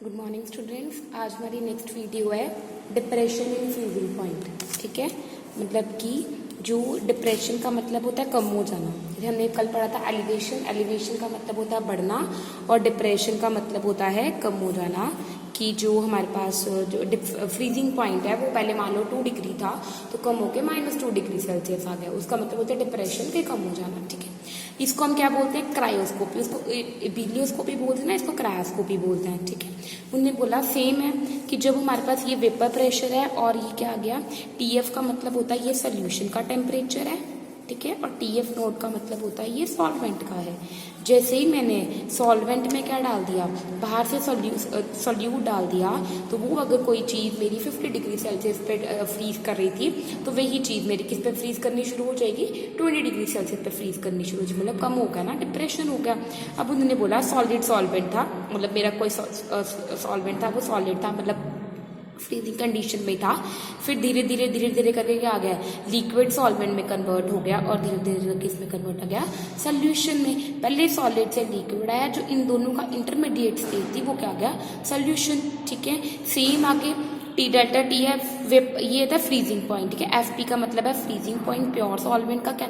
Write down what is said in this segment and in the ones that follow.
Good morning students. आज हमारी next video है डिप्रेशन इन फ्रीजिंग पॉइंट। ठीक है, मतलब कि जो डिप्रेशन का मतलब होता है कम हो जाना। जैसे हमने कल पढ़ा था एलिवेशन, एलिवेशन का मतलब होता है बढ़ना और डिप्रेशन का मतलब होता है कम हो जाना। कि जो हमारे पास जो फ्रीजिंग पॉइंट है वो पहले मान लो 2 डिग्री था तो कम होकर -2 डिग्री सेल्सियस आ गया, उसका मतलब होता है डिप्रेशन के कम हो जाना। ठीक है, इसको हम क्या बोलते हैं? क्रायोस्कोपी। उसको बिलियोस्कोपी बोलते हैं ना, इसको क्रायोस्कोपी बोलते हैं। ठीक है, उन्होंने बोला सेम है कि जब हमारे पास ये वेपर प्रेशर है और ये क्या आ गया, टीएफ का मतलब होता है ये सोल्यूशन का टेम्परेचर है। ठीक है, और टीएफ नोट का मतलब होता है ये सॉल्वेंट का है। जैसे ही मैंने सॉल्वेंट में क्या डाल दिया, बाहर से सोल्यूट डाल दिया, तो वो अगर कोई चीज़ मेरी 50 डिग्री सेल्सियस पे फ्रीज कर रही थी तो वही चीज़ मेरी किस पे फ्रीज करनी शुरू हो जाएगी, 20 डिग्री सेल्सियस पे फ्रीज करनी शुरू हो जाएगी, मतलब कम हो गया ना, डिप्रेशन हो गया। अब उन्होंने बोला सॉलिड सॉल्वेंट था, मतलब मेरा कोई सॉल्वेंट था वो सॉलिड था, मतलब फ्रीजिंग कंडीशन में था। फिर धीरे धीरे करके क्या आ गया, लिक्विड सॉल्वेंट में कन्वर्ट हो गया और धीरे धीरे किस में कन्वर्ट हो गया, सोल्यूशन में। पहले सॉलिड से लिक्विड आया, जो इन दोनों का इंटरमीडिएट स्टेज थी वो क्या गया, सोल्यूशन। ठीक है, सेम आगे टी डेल्टा टी है, ये था फ्रीजिंग पॉइंट। ठीक है, एफ पी का मतलब है फ्रीजिंग पॉइंट, प्योर सॉल्वेंट का क्या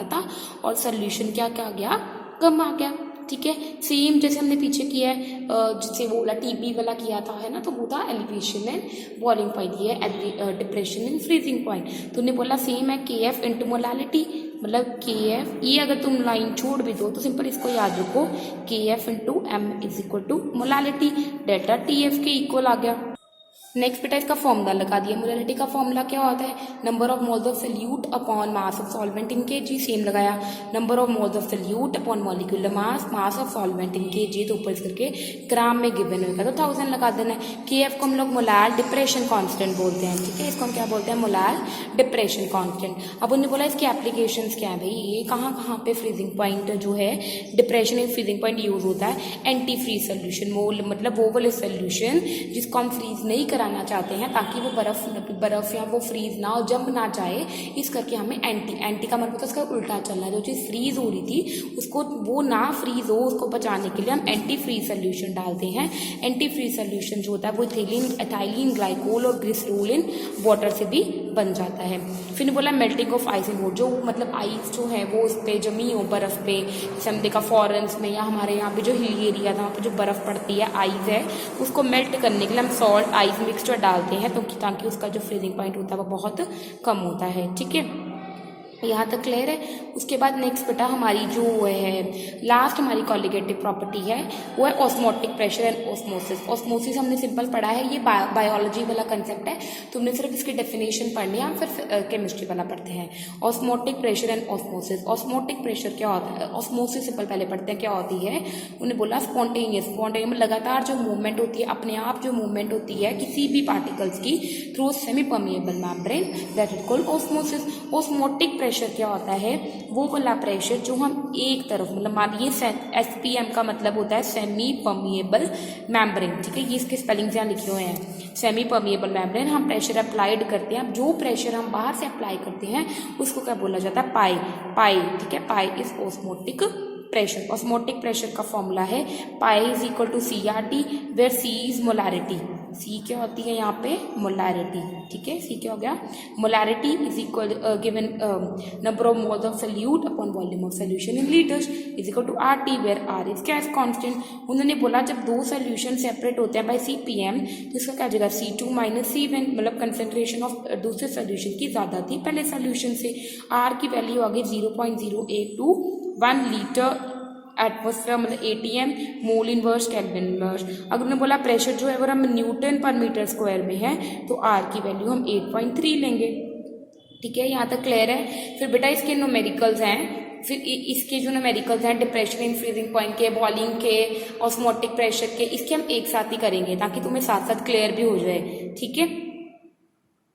था और सोल्यूशन क्या क्या गया, कम आ गया। ठीक है, सेम जैसे हमने पीछे किया है, जैसे वो वाला टीबी वाला किया था, है ना, तो वो था एलिवेशन एंड बॉइलिंग पॉइंट, ये डिप्रेशन एंड फ्रीजिंग पॉइंट। तो उन्हें बोला सेम है के एफ इंटू मोलालिटी, मतलब के एफ, ये अगर तुम लाइन छोड़ भी दो तो सिंपल इसको याद रखो, K F into M is equal to molality, delta T F K equal आ गया। नेक्स्ट बेटा इसका फॉर्मूला लगा दिया। मोलालिटी का फॉर्मूला क्या होता है, number of moles of solute upon mass of solvent in KG, same लगाया, number of moles of solute upon molecular mass, mass of solvent in KG, तो ऊपर करके ग्राम में गिवन होगा तो 1000 लगा देना है। के एफ को हम लोग मोलार डिप्रेशन कांस्टेंट बोलते हैं। ठीक है, इसको हम क्या बोलते हैं, मोलार डिप्रेशन कांस्टेंट। अब उन्होंने बोला इसकी एप्लीकेशंस क्या है भाई, ये कहाँ कहाँ पे फ्रीजिंग पॉइंट जो है depression in freezing point use होता है। एंटी फ्रीज सोल्यूशन, मतलब वो वाले सोल्यूशन जिसको हम फ्रीज नहीं कराना चाहते हैं ताकि वो बर्फ या वो फ्रीज ना हो, जम ना जाए, इस करके हमें एंटी का मतलब उसका उल्टा चलना है। जो चीज़ फ्रीज हो रही थी उसको वो ना फ्रीज हो, उसको बचाने के लिए हम एंटी फ्रीज सोल्यूशन डालते हैं। एंटी फ्रीज सोल्यूशन जो होता है वो एथाइलिन ग्लाइकोल और ग्लिसरोल वाटर से भी बन जाता है। फिर बोला melting of ice in water, जो मतलब आइस जो है वो उस पर जमी हो बर्फ पे, जैसे हम देखा फॉरेन्स में या हमारे यहाँ पे जो हिली एरिया था वहाँ पे जो बर्फ पड़ती है, आइस है, उसको मेल्ट करने के लिए हम सॉल्ट आइस मिक्सचर डालते हैं तो ताकि उसका जो फ्रीजिंग पॉइंट होता है वो बहुत कम होता है। ठीक है, यहाँ तक क्लियर है। उसके बाद नेक्स्ट बेटा हमारी जो है लास्ट हमारी कॉलिगेटिव प्रॉपर्टी है वो है osmotic pressure and osmosis. Osmosis हमने सिंपल पढ़ा है, ये बायोलॉजी वाला कंसेप्ट है, तुमने सिर्फ इसकी डेफिनेशन पढ़नी है, हम फिर केमिस्ट्री वाला पढ़ते हैं। Osmotic pressure and osmosis. Osmotic pressure क्या होता है, ऑस्मोसिस सिंपल पहले पढ़ते हैं क्या होती है। उन्हें बोला स्पॉन्टेनियस में लगातार जो मूवमेंट होती है, अपने आप जो मूवमेंट होती है किसी भी पार्टिकल्स की through semi permeable membrane, that is called osmosis. Osmotic pressure क्या होता है, वो वाला प्रेशर जो हम एक तरफ, मतलब मानिए SPM का मतलब होता है सेमी परमिएबल मेम्ब्रेन। ठीक है, ये इसके स्पेलिंग्स यहाँ लिखे हुए हैं, सेमी परमिएबल मेम्ब्रेन। हम प्रेशर अप्लाइड करते हैं, जो प्रेशर हम बाहर से अप्लाई करते हैं उसको क्या बोला जाता है, पाई। ठीक है, pi is osmotic pressure. Osmotic pressure का फॉर्मूला है pi is equal to CRT, where C is molarity. C क्या होती है यहाँ पे, मोलारिटी। ठीक है, सी क्या हो गया, molarity is equal given number of moles of solute upon volume of solution in litres is equal to RT, where R is क्या, कांस्टेंट। उन्होंने बोला जब दो सोल्यूशन सेपरेट होते हैं बाय CPM तो इसका क्या जाएगा, C2 - C1, मतलब कंसेंट्रेशन ऑफ दूसरे सोल्यूशन की ज्यादा थी पहले सोल्यूशन से। R की वैल्यू आ गई 0.082 लीटर एटमोस्फेयर, मतलब ATM mole inverse kelvin inverse. अगर उन्होंने बोला प्रेशर जो है अगर हम न्यूटन पर मीटर स्क्वायर में है तो R की वैल्यू हम 8.3 लेंगे। ठीक है, यहाँ तक क्लियर है। फिर बेटा इसके न्यूमेरिकल्स हैं, फिर इसके जो न्यूमेरिकल्स हैं डिप्रेशन इन फ्रीजिंग पॉइंट के, बॉइलिंग के, ऑस्मोटिक प्रेशर के, इसके हम एक साथ ही करेंगे ताकि तुम्हें साथ साथ क्लियर भी हो जाए। ठीक है,